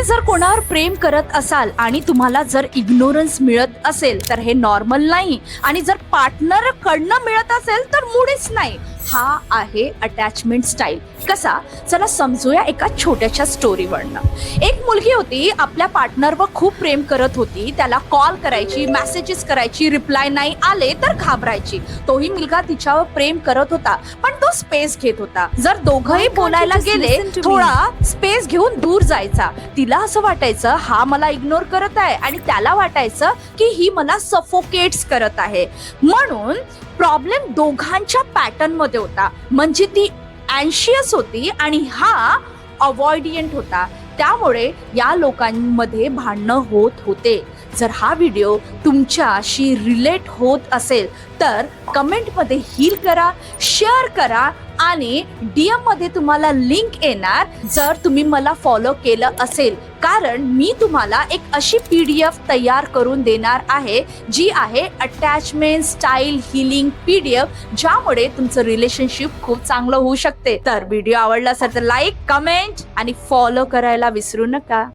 तुम्ही जर कोणावर प्रेम करत असाल आणि तुम्हाला जर इग्नोरन्स मिळत असेल तर हे नॉर्मल नाही, आणि जर पार्टनर कडनं मिळत असेल तर मुळीच नाही. हा आहे अटॅचमेंट स्टाईल. कसा? चला समजूया एका छोट्याशा स्टोरीवरनं. एक मुलगी होती, आपल्या पार्टनरवर खूप प्रेम करत होती. त्याला कॉल करायची, मेसेजेस करायची, रिप्लाय नाही आले तर घाबरायची. तोही मुलगा तिच्यावर प्रेम करत होता, पण तो स्पेस घेत होता. जर दोघंही बोलायला गेले थोडा स्पेस घेऊन दूर जायचा. तिला असं वाटायचं हा मला इग्नोर करत आहे, आणि त्याला वाटायचं की ही मला सफोकेट्स करत आहे. म्हणून प्रॉब्लेम दोघांच्या पॅटर्न मध्ये होता. म्हणजे ती अँशियस होती आणि हा अवॉइडियंट होता. त्यामुळे या लोकांमध्ये भांडणं होत होते. जर हा व्हिडिओ तुमच्याशी रिलेट होत असेल तर कमेंटमध्ये हील करा, शेअर करा, आणि DM मध्ये तुम्हाला लिंक येणार जर तुम्ही मला फॉलो केलं असेल. कारण मी तुम्हाला एक अशी PDF तयार करून देणार आहे जी आहे अटॅचमेंट स्टाईल हीलिंग PDF, ज्यामुळे तुमचं रिलेशनशिप खूप चांगलं होऊ शकते. तर व्हिडिओ आवडला असेल तर लाईक, कमेंट आणि फॉलो करायला विसरू नका.